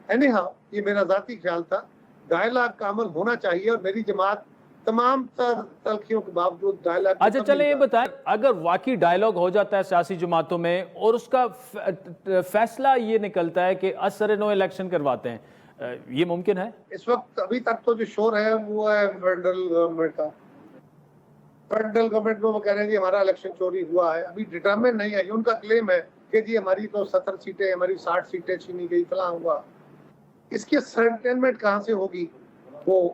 اینی ہاؤ یہ میرا ذاتی خیال تھا, ڈائلاگ کا عمل ہونا چاہیے, اور میری جماعت تمام تلخیوں کے باوجود ڈائلاگ. اچھا چلیں یہ بتائیں, اگر واقعی ڈائلاگ ہو جاتا ہے سیاسی جماعتوں میں اور اس کا فیصلہ یہ نکلتا ہے کہ اثر نو الیکشن کرواتے ہیں, یہ ممکن ہے؟ اس وقت ابھی تک تو جو شور ہے وہ ہے فیڈرل گورنمنٹ کا. فیڈرل گورنمنٹ میں وہ کہہ رہے ہیں جی ہمارا الیکشن چوری ہوا ہے, ابھی ڈٹرمن نہیں ہے. ان کا کلیم ہے کہ جی ہماری تو 70 سیٹیں, ہماری 60 سیٹیں چھینی گئی, فلاں ہوا. اس کی سرٹینمنٹ کہاں سے ہوگی؟ وہ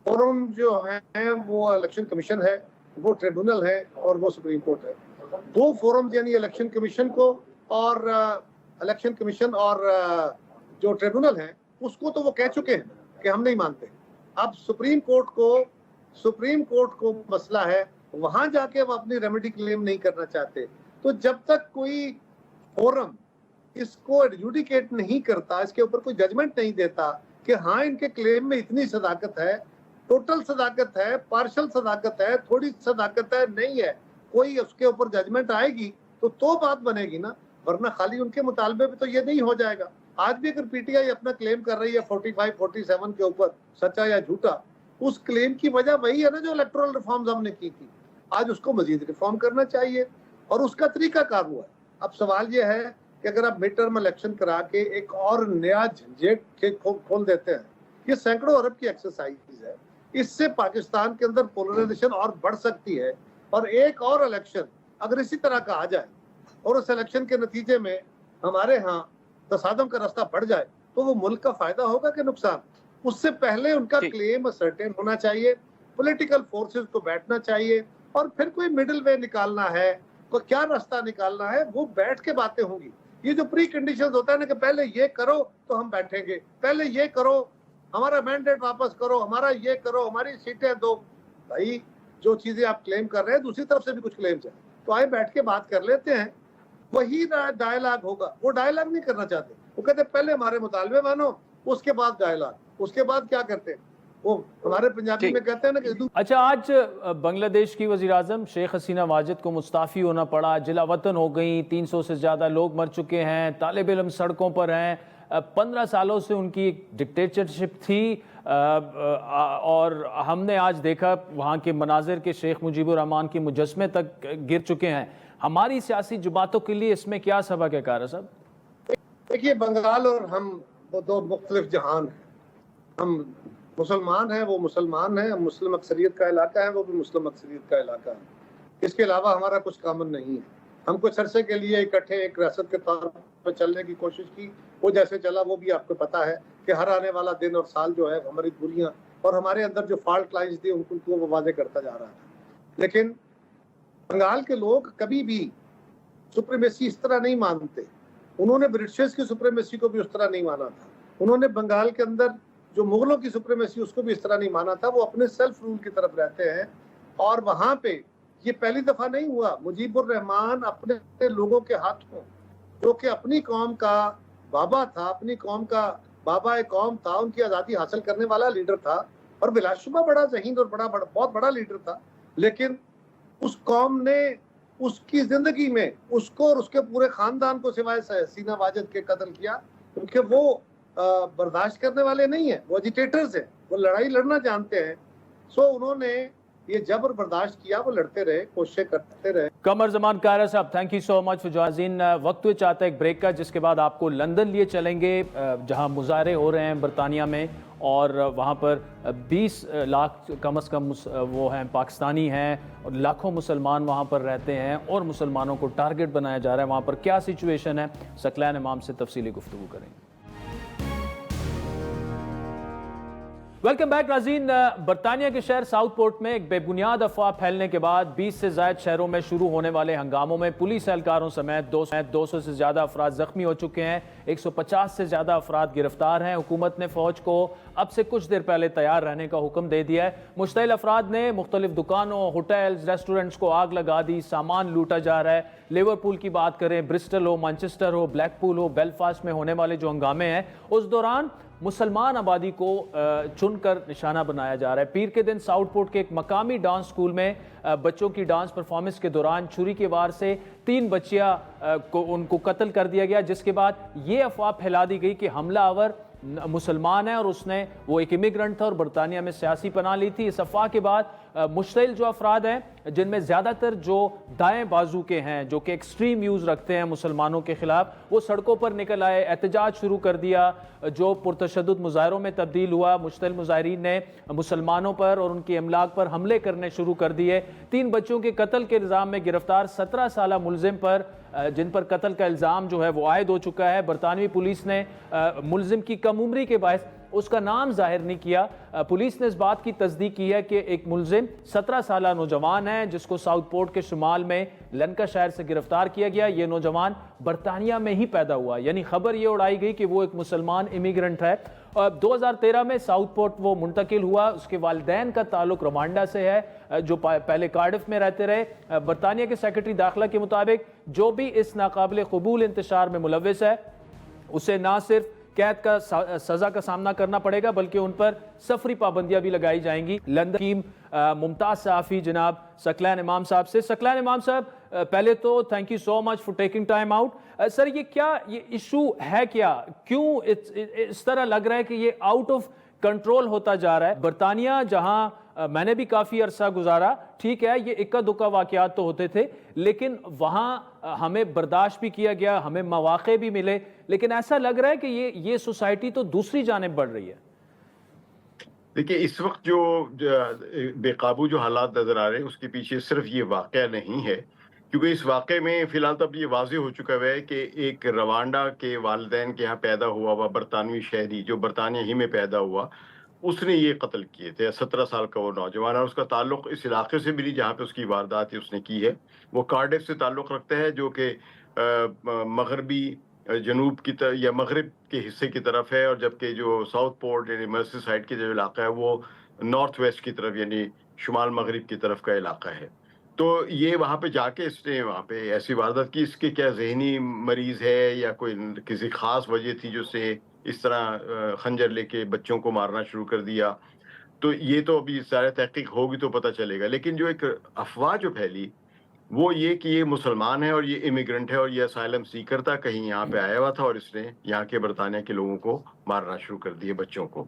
فورم جو ہے وہ الیکشن کمیشن ہے, وہ ٹریبونل ہے, اور وہ سپریم کورٹ ہے. دو فورم یعنی الیکشن کمیشن کو اور الیکشن کمیشن اور جو ٹریبونل ہے اس کو تو وہ کہہ چکے ہیں کہ ہم نہیں مانتے. اب سپریم کورٹ کو مسئلہ ہے, وہاں جا کے وہ اپنی ریمیڈی کلیم نہیں کرنا چاہتے. تو جب تک کوئی فورم اس کو ایڈجوڈیکیٹ نہیں کرتا, اس کے اوپر کوئی ججمنٹ نہیں دیتا کہ ہاں ان کے کلیم میں اتنی صداقت ہے, ٹوٹل صداقت ہے, پارشل صداقت ہے, تھوڑی صداقت ہے, نہیں ہے, کوئی اس کے اوپر ججمنٹ آئے گی تو بات بنے گی نا. ورنہ خالی ان کے مطالبے پہ تو یہ نہیں ہو جائے گا. آج بھی اگر پی ٹی آئی اپنا کلیم کر رہی ہے 45-47 کے اوپر, سچا یا جھوٹا, اس کلیم کی وجہ وہی ہے نا جو الیکٹورل ریفارمز ہم نے کی تھی. آج اس کو مزید ریفارم کرنا چاہیے, اور اس کا طریقہ کار ہوا ہے. اب سوال یہ ہے کہ اگر آپ مڈ ٹرم الیکشن کرا کے ایک اور نیا جھنجھٹ کھول دیتے ہیں, یہ سینکڑوں ارب کی ایکسرسائز ہے, اس سے پاکستان کے اندر پولرائزیشن اور بڑھ سکتی ہے. اور ایک اور الیکشن اگر اسی طرح کا آ جائے اور اس الیکشن کے نتیجے میں ہمارے ہاں تصادم کا راستہ بڑھ جائے تو وہ ملک کا فائدہ ہوگا کہ نقصان؟ اس سے پہلے ان کا کلیم سرٹین ہونا چاہیے, پولیٹیکل فورسز کو بیٹھنا چاہیے, اور پھر کوئی مڈل وے نکالنا ہے, کوئی کیا راستہ نکالنا ہے, وہ بیٹھ کے باتیں ہوں گی. یہ جو پری کنڈیشنز ہوتا ہے نا کہ پہلے یہ کرو تو ہم بیٹھیں گے, پہلے یہ کرو, ہمارا مینڈیٹ واپس کرو, ہمارا یہ کرو, ہماری سیٹیں دو. بھائی جو چیزیں آپ کلیم کر رہے ہیں دوسری طرف سے بھی کچھ کلیمز ہیں, تو آئے بیٹھ کے بات کر لیتے ہیں, وہی ڈائلاگ ہوگا. وہ ڈائلاگ نہیں کرنا چاہتے, وہ کہتے ہیں پہلے ہمارے مطالبے مانو, اس کے بعد ڈائلاگ. اس کے بعد کیا کرتے ہیں وہ ہمارے پنجابی میں کہتے ہیں نا کہ اچھا آج بنگلہ دیش کی وزیراعظم شیخ حسینہ واجد کو مستعفی ہونا پڑا, جلا وطن ہو گئیں, 300 سے زیادہ لوگ مر چکے ہیں, طالب علم سڑکوں پر ہیں. 15 سالوں سے ان کی ڈکٹیٹرشپ تھی, اور ہم نے آج دیکھا وہاں کے مناظر کے شیخ مجیب الرحمان کے مجسمے تک گر چکے ہیں. ہماری سیاسی جماعتوں کے لیے اس میں کیا سبق ہے کارا صاحب؟ دیکھیے بنگال اور ہم دو مختلف جہان ہیں. ہم مسلمان ہیں وہ مسلمان ہیں, ہم مسلم اکثریت کا علاقہ ہے, وہ بھی مسلم اکثریت کا علاقہ ہے. اس کے علاوہ ہمارا کچھ کامن نہیں ہے. ہم کچھ عرصے کے لیے اکٹھے ایک ریاست کے طور پر چلنے کی کوشش کی, وہ جیسے چلا وہ بھی آپ کو پتا ہے کہ ہر آنے والا دن اور سال جو ہے ہماری بریاں اور ہمارے اندر جو فالٹ لائنز تھی ان کو وہ واضح کرتا جا رہا تھا. لیکن بنگال کے لوگ کبھی بھی سپریمیسی اس طرح نہیں مانتے. انہوں نے برٹشرز کی سپریمیسی کو بھی اس طرح نہیں مانا تھا. انہوں نے بنگال کے اندر جو مغلوں کی سپریمیسی اس کو بھی اس طرح نہیں مانا تھا. وہ اپنے سیلف رول کی طرف رہتے ہیں, اور وہاں پہ یہ پہلی دفعہ نہیں ہوا. مجیب الرحمان اپنے لوگوں کے ہاتھوں, جو کہ اپنی قوم کا بابا تھا, اپنی قوم کا بابا قوم تھا, ان کی آزادی حاصل کرنے والا لیڈر تھا, اور بلا شبہ بڑا ذہین اور بہت بڑا لیڈر تھا. لیکن اس قوم نے اس کی زندگی میں اس کو اور اس کے پورے خاندان کو سوائے سینا واجد کے قتل کیا, کیونکہ وہ برداشت کرنے والے نہیں ہیں. وہ ایجیٹیٹرز ہیں, وہ لڑائی لڑنا جانتے ہیں. سو انہوں نے یہ جبر برداشت کیا, وہ لڑتے رہے, کوششیں کرتے رہے. قمر زمان کائرہ صاحب, thank you so much for joining. وقت ہوئے چاہتا ہے ایک بریک کا, جس کے بعد آپ کو لندن لیے چلیں گے, جہاں مظاہرے ہو رہے ہیں برطانیہ میں, اور وہاں پر 20 لاکھ کم از کم وہ ہیں پاکستانی ہیں, اور لاکھوں مسلمان وہاں پر رہتے ہیں, اور مسلمانوں کو ٹارگٹ بنایا جا رہا ہے. وہاں پر کیا سچویشن ہے, ثقلین امام سے تفصیلی گفتگو کریں گے. ویلکم بیک ناظرین. برطانیہ کے شہر ساؤتھ پورٹ میں ایک بے بنیاد افواہ پھیلنے کے بعد 20 سے زائد شہروں میں شروع ہونے والے ہنگاموں میں پولیس اہلکاروں سمیت 200 سے زیادہ افراد زخمی ہو چکے ہیں, 150 سے زیادہ افراد گرفتار ہیں. حکومت نے فوج کو اب سے کچھ دیر پہلے تیار رہنے کا حکم دے دیا ہے. مشتعل افراد نے مختلف دکانوں, ہوٹلز, ریسٹورنٹس کو آگ لگا دی, سامان لوٹا جا رہا ہے. لیورپول کی بات کریں, برسٹل ہو, مانچسٹر ہو, بلیک پول ہو, بیلفاسٹ میں ہونے والے جو ہنگامے ہیں, اس دوران مسلمان آبادی کو چن کر نشانہ بنایا جا رہا ہے. پیر کے دن ساؤتھ پورٹ کے ایک مقامی ڈانس سکول میں بچوں کی ڈانس پرفارمنس کے دوران چھری کے وار سے 3 بچیاں ان کو قتل کر دیا گیا, جس کے بعد یہ افواہ پھیلا دی گئی کہ حملہ آور مسلمان ہے, اور اس نے وہ ایک امیگرنٹ تھا اور برطانیہ میں سیاسی پناہ لی تھی. اس افواہ کے بعد مشتعل جو افراد ہیں, جن میں زیادہ تر جو دائیں بازو کے ہیں, جو کہ ایکسٹریم ویوز رکھتے ہیں مسلمانوں کے خلاف, وہ سڑکوں پر نکل آئے, احتجاج شروع کر دیا, جو پرتشدد مظاہروں میں تبدیل ہوا. مشتعل مظاہرین نے مسلمانوں پر اور ان کی املاک پر حملے کرنے شروع کر دیے. 3 بچوں کے قتل کے الزام میں گرفتار 17 سالہ ملزم پر, جن پر قتل کا الزام جو ہے وہ عائد ہو چکا ہے. برطانوی پولیس نے ملزم کی کم عمری کے باعث اس کا نام ظاہر نہیں کیا. پولیس نے اس بات کی تصدیق کی ہے کہ ایک ملزم 17 سالہ نوجوان ہے, جس کو ساؤتھ پورٹ کے شمال میں لنکا شہر سے گرفتار کیا گیا. یہ نوجوان برطانیہ میں ہی پیدا ہوا, یعنی خبر یہ اڑائی گئی کہ وہ ایک مسلمان امیگرنٹ ہے. 2013 میں ساؤتھ پورٹ وہ منتقل ہوا. اس کے والدین کا تعلق روانڈا سے ہے, جو پہلے کارڈف میں رہتے رہے. برطانیہ کے سیکرٹری داخلہ کے مطابق جو بھی اس ناقابل قبول انتشار میں ملوث ہے, اسے نہ صرف قید کا سزا کا سامنا کرنا پڑے گا, بلکہ ان پر سفری پابندیاں بھی لگائی جائیں گی. لندن کی ممتاز صحافی جناب ثقلین امام صاحب سے. ثقلین امام صاحب, پہلے تو thank you so much for taking time out. Sir, یہ ایشو ہے کیا, کیوں اس طرح لگ رہا ہے کہ یہ آؤٹ آف کنٹرول ہوتا جا رہا ہے؟ برطانیہ, جہاں میں نے بھی کافی عرصہ گزارا, ٹھیک ہے یہ اکا دکا واقعات تو ہوتے تھے, لیکن وہاں ہمیں برداشت بھی کیا گیا, ہمیں مواقع بھی ملے, لیکن ایسا لگ رہا ہے کہ یہ سوسائٹی تو دوسری جانب بڑھ رہی ہے. دیکھیں, اس وقت جو بے قابو جو حالات نظر آ رہے ہیں, اس کے پیچھے صرف یہ واقعہ نہیں ہے, کیونکہ اس واقعے میں فی الحال تب یہ واضح ہو چکا ہے کہ ایک روانڈا کے والدین کے ہاں پیدا ہوا برطانوی شہری, جو برطانیہ ہی میں پیدا ہوا, اس نے یہ قتل کیے تھے. 17 سال کا وہ نوجوان, اور اس کا تعلق اس علاقے سے بھی نہیں جہاں پہ اس کی واردات اس نے کی ہے. وہ کارڈف سے تعلق رکھتا ہے, جو کہ مغربی جنوب کی طرف یا مغرب کے حصے کی طرف ہے, اور جبکہ جو ساؤتھ پورٹ یعنی مرسی سائڈ کے جو علاقہ ہے وہ نارتھ ویسٹ کی طرف یعنی شمال مغرب کی طرف کا علاقہ ہے. تو یہ وہاں پہ جا کے اس نے وہاں پہ ایسی واردات کی. اس کے کیا ذہنی مریض ہے یا کوئی کسی خاص وجہ تھی جو سے اس طرح خنجر لے کے بچوں کو مارنا شروع کر دیا, تو یہ تو ابھی سارے تحقیق ہوگی تو پتہ چلے گا. لیکن جو ایک افواہ جو پھیلی وہ یہ کہ یہ مسلمان ہے اور یہ امیگرنٹ ہے اور یہ اسائلم سیکر تھا, کہیں یہاں پہ آیا ہوا تھا, اور اس نے یہاں کے برطانیہ کے لوگوں کو مارنا شروع کر دیے, بچوں کو.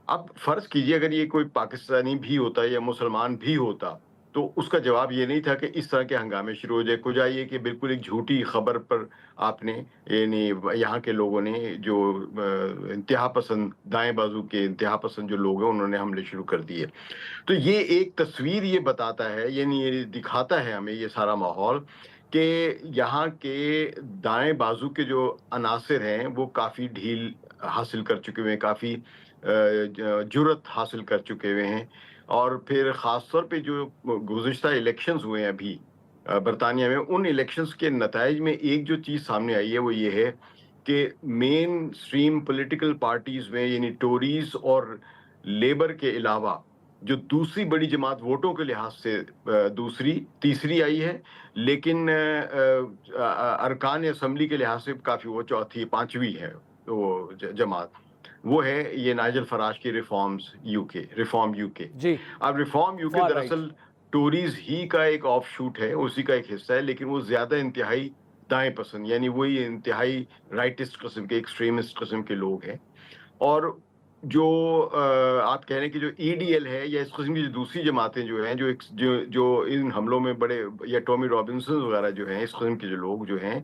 اب فرض کیجئے اگر یہ کوئی پاکستانی بھی ہوتا یا مسلمان بھی ہوتا تو اس کا جواب یہ نہیں تھا کہ اس طرح کے ہنگامے شروع ہو جائے. کجا یہ کہ بالکل ایک جھوٹی خبر پر آپ نے یعنی یہاں کے لوگوں نے جو انتہا پسند دائیں بازو کے انتہا پسند جو لوگ ہیں انہوں نے حملے شروع کر دیے. تو یہ ایک تصویر یہ بتاتا ہے یعنی یہ دکھاتا ہے ہمیں یہ سارا ماحول کہ یہاں کے دائیں بازو کے جو عناصر ہیں وہ کافی ڈھیل حاصل کر چکے ہوئے ہیں, کافی جرت حاصل کر چکے ہوئے ہیں. اور پھر خاص طور پہ جو گزشتہ الیکشنز ہوئے ہیں ابھی برطانیہ میں, ان الیکشنز کے نتائج میں ایک جو چیز سامنے آئی ہے وہ یہ ہے کہ مین سٹریم پولیٹیکل پارٹیز میں یعنی ٹوریز اور لیبر کے علاوہ جو دوسری بڑی جماعت ووٹوں کے لحاظ سے تیسری آئی ہے, لیکن ارکان اسمبلی کے لحاظ سے کافی وہ چوتھی پانچویں ہے وہ جماعت, وہ ہے یہ نائجل فراج کی ریفارم یو کے. جی اب ریفارم یو کے دراصل ٹوریز ہی کا ایک آف شوٹ ہے, اسی کا ایک حصہ ہے, لیکن وہ زیادہ انتہائی دائیں پسند یعنی وہی انتہائی رائٹسٹ قسم کے ایکسٹریمسٹ قسم کے لوگ ہیں. اور جو آپ کہہ رہے ہیں کہ جو ای ڈی ایل ہے یا اس قسم کی جو دوسری جماعتیں جو ہیں جو ان حملوں میں بڑے, یا ٹامی رابنسن وغیرہ جو ہیں اس قسم کے جو لوگ جو ہیں,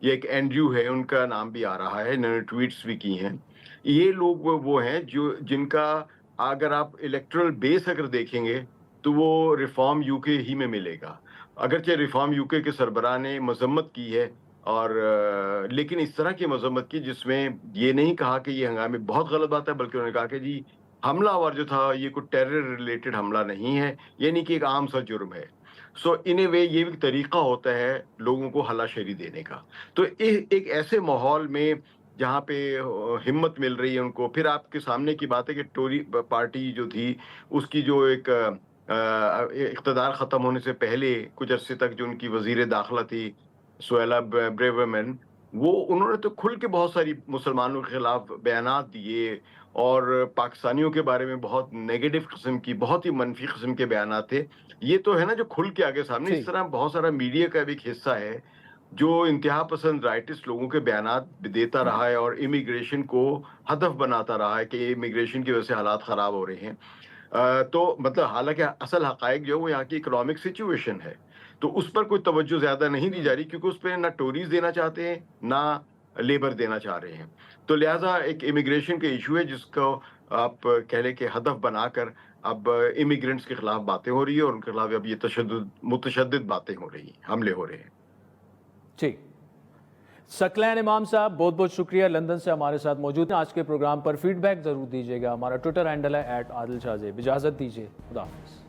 یہ ایک اینڈریو ہے ان کا نام بھی آ رہا ہے, انہوں نے ٹویٹس بھی کی ہیں. یہ لوگ وہ ہیں جن کا اگر آپ الیکٹرل بیس اگر دیکھیں گے تو وہ ریفارم یو کے ہی میں ملے گا. اگرچہ ریفارم یو کے سربراہ نے مذمت کی ہے, اور لیکن اس طرح کی مذمت کی جس میں یہ نہیں کہا کہ یہ ہنگامے بہت غلط بات ہے, بلکہ انہوں نے کہا کہ جی حملہ آور جو تھا یہ کوئی ٹیرر ریلیٹڈ حملہ نہیں ہے, یعنی کہ ایک عام سا جرم ہے. سو ان اے وے یہ بھی طریقہ ہوتا ہے لوگوں کو ہلا شیری دینے کا. تو ایک ایسے ماحول میں جہاں پہ ہمت مل رہی ہے ان کو, پھر آپ کے سامنے کی بات ہے کہ ٹوری پارٹی جو تھی اس کی جو ایک اقتدار ختم ہونے سے پہلے کچھ عرصے تک جو ان کی وزیر داخلہ تھی سویلا بریورمن, وہ انہوں نے تو کھل کے بہت ساری مسلمانوں کے خلاف بیانات دیے اور پاکستانیوں کے بارے میں بہت نیگیٹو قسم کی, بہت ہی منفی قسم کے بیانات تھے. یہ تو ہے نا جو کھل کے آگے سامنے. اس طرح بہت سارا میڈیا کا بھی ایک حصہ ہے جو انتہا پسند رائٹسٹ لوگوں کے بیانات دیتا رہا ہے اور امیگریشن کو ہدف بناتا رہا ہے کہ امیگریشن کی وجہ سے حالات خراب ہو رہے ہیں. تو مطلب حالانکہ اصل حقائق جو ہے وہ یہاں کی اکنامک سچویشن ہے, تو اس پر کوئی توجہ زیادہ نہیں دی جا رہی کیونکہ اس پہ نہ ٹوریز دینا چاہتے ہیں نہ لیبر دینا چاہ رہے ہیں. تو لہٰذا ایک امیگریشن کا ایشو ہے جس کو آپ کہہ لیں کہ ہدف بنا کر اب امیگرینٹس کے خلاف باتیں ہو رہی ہیں اور ان کے خلاف اب یہ متشدد باتیں ہو رہی ہیں, حملے ہو رہے ہیں. ٹھیک, ثقلین امام صاحب بہت بہت شکریہ, لندن سے ہمارے ساتھ موجود ہیں. آج کے پروگرام پر فیڈ بیک ضرور دیجیے گا. ہمارا ٹویٹر ہینڈل ہے @عادل شاہ زیب. اجازت دیجیے, خدا حافظ.